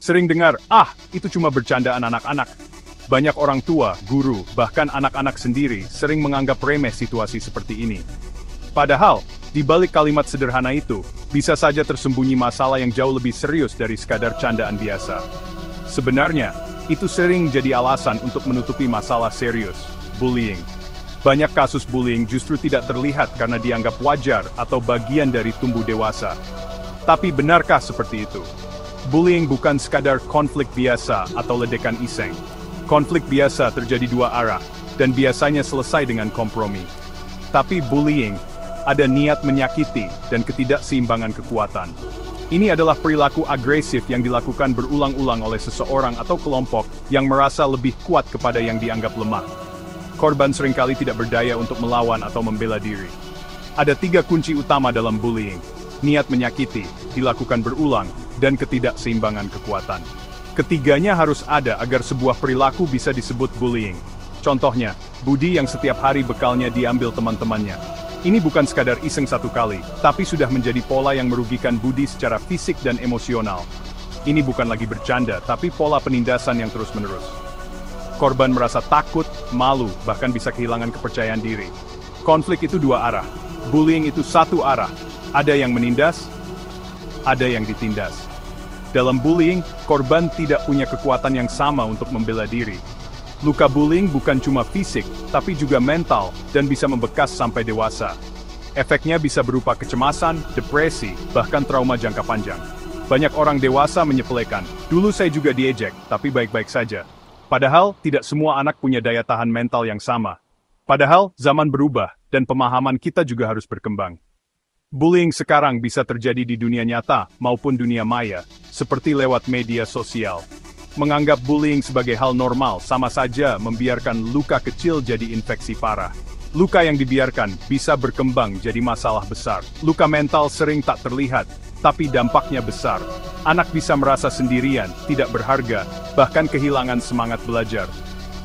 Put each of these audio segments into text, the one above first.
Sering dengar, itu cuma bercandaan anak-anak. Banyak orang tua, guru, bahkan anak-anak sendiri sering menganggap remeh situasi seperti ini. Padahal, di balik kalimat sederhana itu, bisa saja tersembunyi masalah yang jauh lebih serius dari sekadar candaan biasa. Sebenarnya, itu sering jadi alasan untuk menutupi masalah serius, bullying. Banyak kasus bullying justru tidak terlihat karena dianggap wajar atau bagian dari tumbuh dewasa. Tapi benarkah seperti itu? Bullying bukan sekadar konflik biasa atau ledekan iseng. Konflik biasa terjadi dua arah, dan biasanya selesai dengan kompromi. Tapi bullying, ada niat menyakiti dan ketidakseimbangan kekuatan. Ini adalah perilaku agresif yang dilakukan berulang-ulang oleh seseorang atau kelompok yang merasa lebih kuat kepada yang dianggap lemah. Korban seringkali tidak berdaya untuk melawan atau membela diri. Ada 3 kunci utama dalam bullying. Niat menyakiti, dilakukan berulang, dan ketidakseimbangan kekuatan. Ketiganya harus ada agar sebuah perilaku bisa disebut bullying. Contohnya, Budi yang setiap hari bekalnya diambil teman-temannya. Ini bukan sekadar iseng satu kali, tapi sudah menjadi pola yang merugikan Budi secara fisik dan emosional. Ini bukan lagi bercanda, tapi pola penindasan yang terus-menerus. Korban merasa takut, malu, bahkan bisa kehilangan kepercayaan diri. Konflik itu dua arah. Bullying itu satu arah. Ada yang menindas, ada yang ditindas. Dalam bullying, korban tidak punya kekuatan yang sama untuk membela diri. Luka bullying bukan cuma fisik, tapi juga mental, dan bisa membekas sampai dewasa. Efeknya bisa berupa kecemasan, depresi, bahkan trauma jangka panjang. Banyak orang dewasa menyepelekan, "Dulu saya juga diejek, tapi baik-baik saja." Padahal, tidak semua anak punya daya tahan mental yang sama. Padahal, zaman berubah, dan pemahaman kita juga harus berkembang. Bullying sekarang bisa terjadi di dunia nyata, maupun dunia maya, seperti lewat media sosial. Menganggap bullying sebagai hal normal sama saja membiarkan luka kecil jadi infeksi parah. Luka yang dibiarkan bisa berkembang jadi masalah besar. Luka mental sering tak terlihat, tapi dampaknya besar. Anak bisa merasa sendirian, tidak berharga, bahkan kehilangan semangat belajar.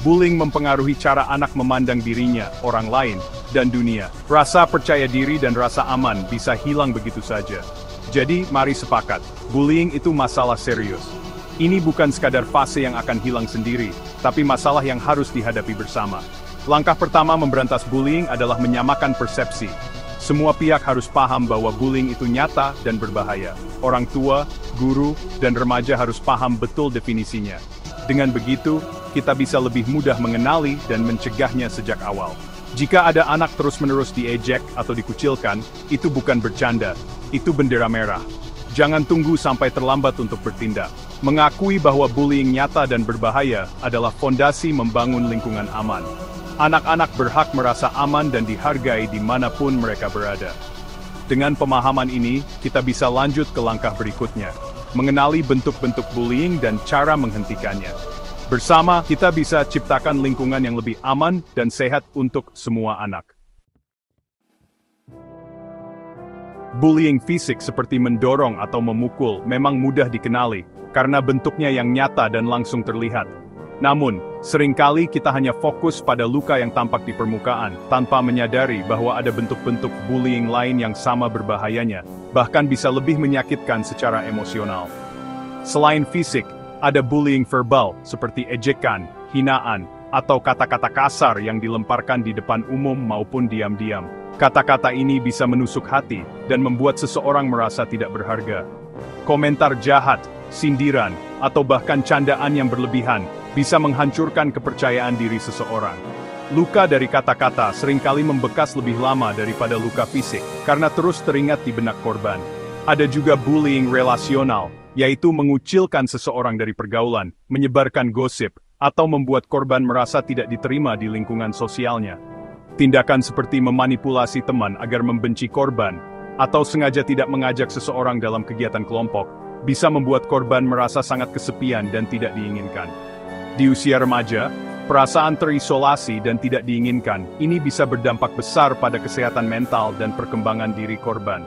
Bullying mempengaruhi cara anak memandang dirinya, orang lain, dan dunia. Rasa percaya diri dan rasa aman bisa hilang begitu saja. Jadi, mari sepakat, bullying itu masalah serius. Ini bukan sekadar fase yang akan hilang sendiri, tapi masalah yang harus dihadapi bersama. Langkah pertama memberantas bullying adalah menyamakan persepsi. Semua pihak harus paham bahwa bullying itu nyata dan berbahaya. Orang tua, guru, dan remaja harus paham betul definisinya. Dengan begitu, kita bisa lebih mudah mengenali dan mencegahnya sejak awal. Jika ada anak terus-menerus diejek atau dikucilkan, itu bukan bercanda, itu bendera merah. Jangan tunggu sampai terlambat untuk bertindak. Mengakui bahwa bullying nyata dan berbahaya adalah fondasi membangun lingkungan aman. Anak-anak berhak merasa aman dan dihargai dimanapun mereka berada. Dengan pemahaman ini, kita bisa lanjut ke langkah berikutnya, mengenali bentuk-bentuk bullying dan cara menghentikannya. Bersama, kita bisa ciptakan lingkungan yang lebih aman dan sehat untuk semua anak. Bullying fisik seperti mendorong atau memukul memang mudah dikenali, karena bentuknya yang nyata dan langsung terlihat. Namun, seringkali kita hanya fokus pada luka yang tampak di permukaan, tanpa menyadari bahwa ada bentuk-bentuk bullying lain yang sama berbahayanya, bahkan bisa lebih menyakitkan secara emosional. Selain fisik, ada bullying verbal, seperti ejekan, hinaan, atau kata-kata kasar yang dilemparkan di depan umum maupun diam-diam. Kata-kata ini bisa menusuk hati, dan membuat seseorang merasa tidak berharga. Komentar jahat, sindiran, atau bahkan candaan yang berlebihan, bisa menghancurkan kepercayaan diri seseorang. Luka dari kata-kata seringkali membekas lebih lama daripada luka fisik, karena terus teringat di benak korban. Ada juga bullying relasional, yaitu mengucilkan seseorang dari pergaulan, menyebarkan gosip, atau membuat korban merasa tidak diterima di lingkungan sosialnya. Tindakan seperti memanipulasi teman agar membenci korban, atau sengaja tidak mengajak seseorang dalam kegiatan kelompok, bisa membuat korban merasa sangat kesepian dan tidak diinginkan. Di usia remaja, perasaan terisolasi dan tidak diinginkan, ini bisa berdampak besar pada kesehatan mental dan perkembangan diri korban.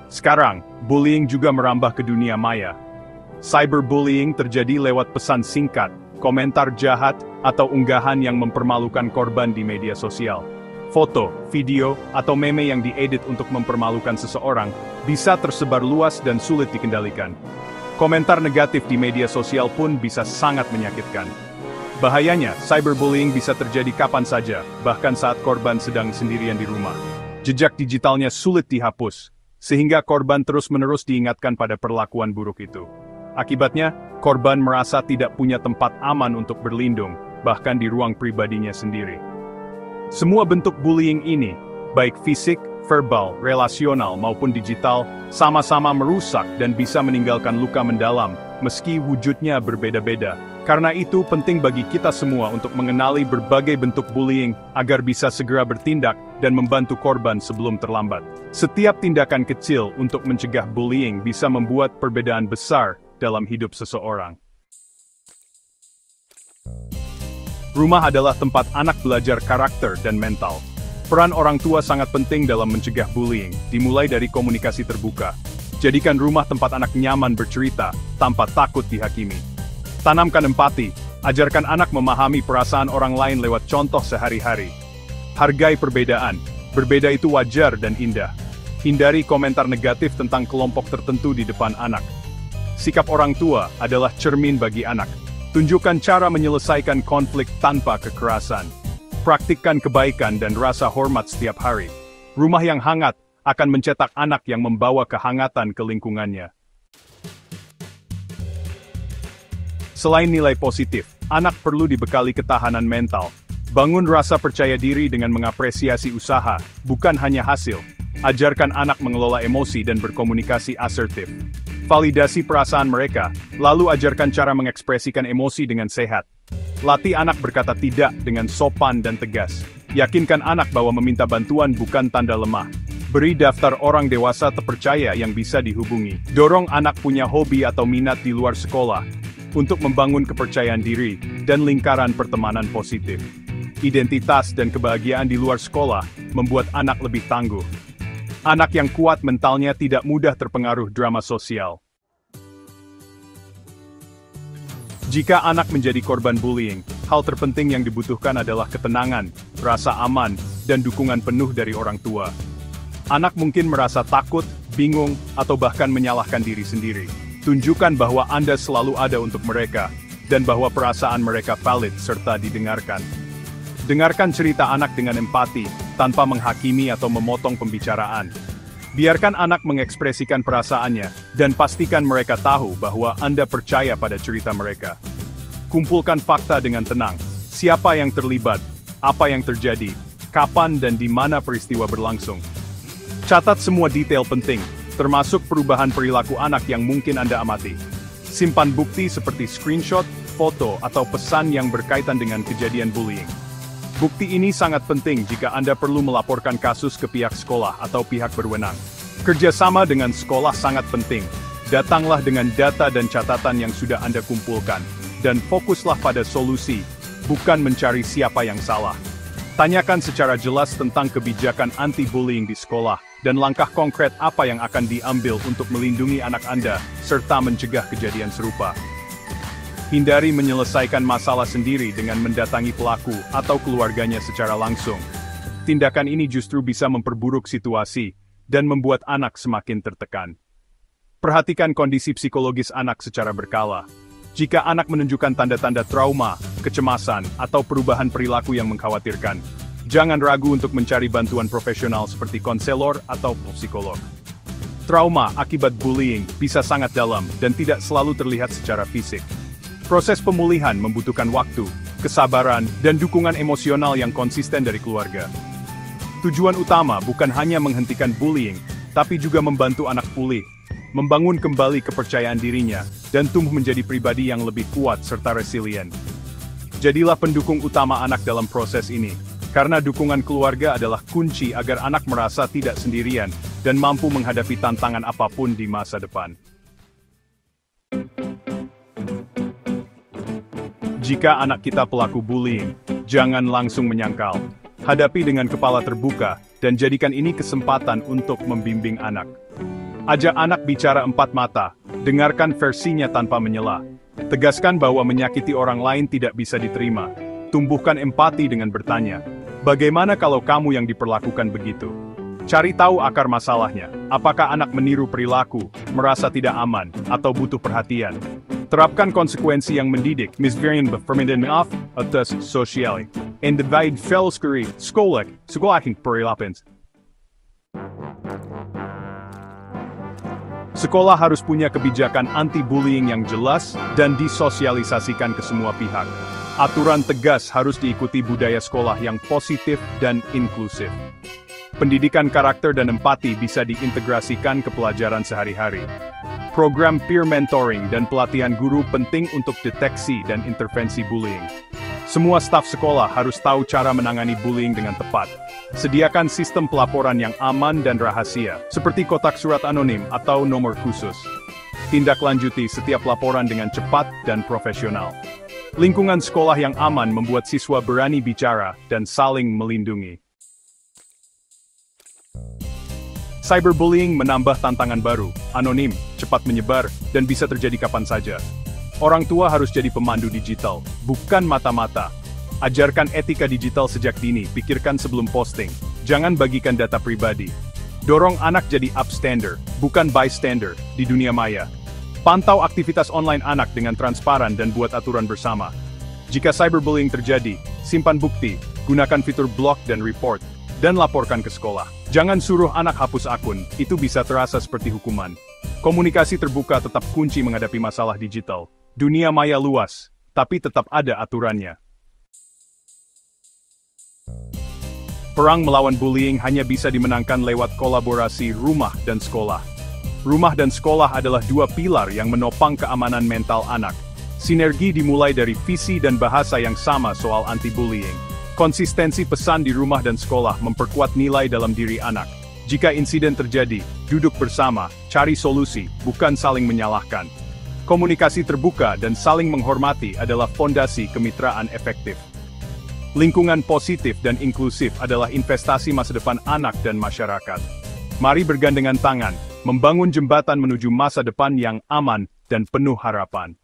Sekarang, bullying juga merambah ke dunia maya. Cyberbullying terjadi lewat pesan singkat, komentar jahat, atau unggahan yang mempermalukan korban di media sosial. Foto, video, atau meme yang diedit untuk mempermalukan seseorang bisa tersebar luas dan sulit dikendalikan. Komentar negatif di media sosial pun bisa sangat menyakitkan. Bahayanya, cyberbullying bisa terjadi kapan saja, bahkan saat korban sedang sendirian di rumah. Jejak digitalnya sulit dihapus, sehingga korban terus-menerus diingatkan pada perlakuan buruk itu. Akibatnya, korban merasa tidak punya tempat aman untuk berlindung, bahkan di ruang pribadinya sendiri. Semua bentuk bullying ini, baik fisik, verbal, relasional maupun digital, sama-sama merusak dan bisa meninggalkan luka mendalam, meski wujudnya berbeda-beda. Karena itu penting bagi kita semua untuk mengenali berbagai bentuk bullying, agar bisa segera bertindak dan membantu korban sebelum terlambat. Setiap tindakan kecil untuk mencegah bullying bisa membuat perbedaan besar dalam hidup seseorang. Rumah adalah tempat anak belajar karakter dan mental. Peran orang tua sangat penting dalam mencegah bullying, dimulai dari komunikasi terbuka. Jadikan rumah tempat anak nyaman bercerita, tanpa takut dihakimi. Tanamkan empati, ajarkan anak memahami perasaan orang lain lewat contoh sehari-hari. Hargai perbedaan, berbeda itu wajar dan indah. Hindari komentar negatif tentang kelompok tertentu di depan anak. Sikap orang tua adalah cermin bagi anak. Tunjukkan cara menyelesaikan konflik tanpa kekerasan. Praktikkan kebaikan dan rasa hormat setiap hari. Rumah yang hangat akan mencetak anak yang membawa kehangatan ke lingkungannya. Selain nilai positif, anak perlu dibekali ketahanan mental. Bangun rasa percaya diri dengan mengapresiasi usaha, bukan hanya hasil. Ajarkan anak mengelola emosi dan berkomunikasi asertif. Validasi perasaan mereka, lalu ajarkan cara mengekspresikan emosi dengan sehat. Latih anak berkata tidak dengan sopan dan tegas. Yakinkan anak bahwa meminta bantuan bukan tanda lemah. Beri daftar orang dewasa terpercaya yang bisa dihubungi. Dorong anak punya hobi atau minat di luar sekolah, untuk membangun kepercayaan diri dan lingkaran pertemanan positif. Identitas dan kebahagiaan di luar sekolah membuat anak lebih tangguh. Anak yang kuat mentalnya tidak mudah terpengaruh drama sosial. Jika anak menjadi korban bullying, hal terpenting yang dibutuhkan adalah ketenangan, rasa aman, dan dukungan penuh dari orang tua. Anak mungkin merasa takut, bingung, atau bahkan menyalahkan diri sendiri. Tunjukkan bahwa Anda selalu ada untuk mereka, dan bahwa perasaan mereka valid serta didengarkan. Dengarkan cerita anak dengan empati, tanpa menghakimi atau memotong pembicaraan. Biarkan anak mengekspresikan perasaannya, dan pastikan mereka tahu bahwa Anda percaya pada cerita mereka. Kumpulkan fakta dengan tenang, siapa yang terlibat, apa yang terjadi, kapan dan di mana peristiwa berlangsung. Catat semua detail penting, termasuk perubahan perilaku anak yang mungkin Anda amati. Simpan bukti seperti screenshot, foto, atau pesan yang berkaitan dengan kejadian bullying. Bukti ini sangat penting jika Anda perlu melaporkan kasus ke pihak sekolah atau pihak berwenang. Kerjasama dengan sekolah sangat penting. Datanglah dengan data dan catatan yang sudah Anda kumpulkan, dan fokuslah pada solusi, bukan mencari siapa yang salah. Tanyakan secara jelas tentang kebijakan anti-bullying di sekolah, dan langkah konkret apa yang akan diambil untuk melindungi anak Anda, serta mencegah kejadian serupa. Hindari menyelesaikan masalah sendiri dengan mendatangi pelaku atau keluarganya secara langsung. Tindakan ini justru bisa memperburuk situasi dan membuat anak semakin tertekan. Perhatikan kondisi psikologis anak secara berkala. Jika anak menunjukkan tanda-tanda trauma, kecemasan, atau perubahan perilaku yang mengkhawatirkan, jangan ragu untuk mencari bantuan profesional seperti konselor atau psikolog. Trauma akibat bullying bisa sangat dalam dan tidak selalu terlihat secara fisik. Proses pemulihan membutuhkan waktu, kesabaran, dan dukungan emosional yang konsisten dari keluarga. Tujuan utama bukan hanya menghentikan bullying, tapi juga membantu anak pulih, membangun kembali kepercayaan dirinya, dan tumbuh menjadi pribadi yang lebih kuat serta resilient. Jadilah pendukung utama anak dalam proses ini, karena dukungan keluarga adalah kunci agar anak merasa tidak sendirian, dan mampu menghadapi tantangan apapun di masa depan. Jika anak kita pelaku bullying, jangan langsung menyangkal. Hadapi dengan kepala terbuka, dan jadikan ini kesempatan untuk membimbing anak. Ajak anak bicara empat mata, dengarkan versinya tanpa menyela. Tegaskan bahwa menyakiti orang lain tidak bisa diterima. Tumbuhkan empati dengan bertanya, bagaimana kalau kamu yang diperlakukan begitu? Cari tahu akar masalahnya. Apakah anak meniru perilaku, merasa tidak aman, atau butuh perhatian? Terapkan konsekuensi yang mendidik, misvariant vermindering of, atas sosial. En divide felskuri, sekolah perilaku. Sekolah harus punya kebijakan anti-bullying yang jelas dan disosialisasikan ke semua pihak. Aturan tegas harus diikuti budaya sekolah yang positif dan inklusif. Pendidikan karakter dan empati bisa diintegrasikan ke pelajaran sehari-hari. Program peer mentoring dan pelatihan guru penting untuk deteksi dan intervensi bullying. Semua staf sekolah harus tahu cara menangani bullying dengan tepat. Sediakan sistem pelaporan yang aman dan rahasia, seperti kotak surat anonim atau nomor khusus. Tindak lanjuti setiap laporan dengan cepat dan profesional. Lingkungan sekolah yang aman membuat siswa berani bicara dan saling melindungi. Cyberbullying menambah tantangan baru, anonim, cepat menyebar, dan bisa terjadi kapan saja. Orang tua harus jadi pemandu digital, bukan mata-mata. Ajarkan etika digital sejak dini, pikirkan sebelum posting. Jangan bagikan data pribadi. Dorong anak jadi upstander, bukan bystander, di dunia maya. Pantau aktivitas online anak dengan transparan dan buat aturan bersama. Jika cyberbullying terjadi, simpan bukti, gunakan fitur block dan report, dan laporkan ke sekolah. Jangan suruh anak hapus akun, itu bisa terasa seperti hukuman. Komunikasi terbuka tetap kunci menghadapi masalah digital. Dunia maya luas, tapi tetap ada aturannya. Perang melawan bullying hanya bisa dimenangkan lewat kolaborasi rumah dan sekolah. Rumah dan sekolah adalah dua pilar yang menopang keamanan mental anak. Sinergi dimulai dari visi dan bahasa yang sama soal anti-bullying. Konsistensi pesan di rumah dan sekolah memperkuat nilai dalam diri anak. Jika insiden terjadi, duduk bersama, cari solusi, bukan saling menyalahkan. Komunikasi terbuka dan saling menghormati adalah fondasi kemitraan efektif. Lingkungan positif dan inklusif adalah investasi masa depan anak dan masyarakat. Mari bergandengan tangan, membangun jembatan menuju masa depan yang aman dan penuh harapan.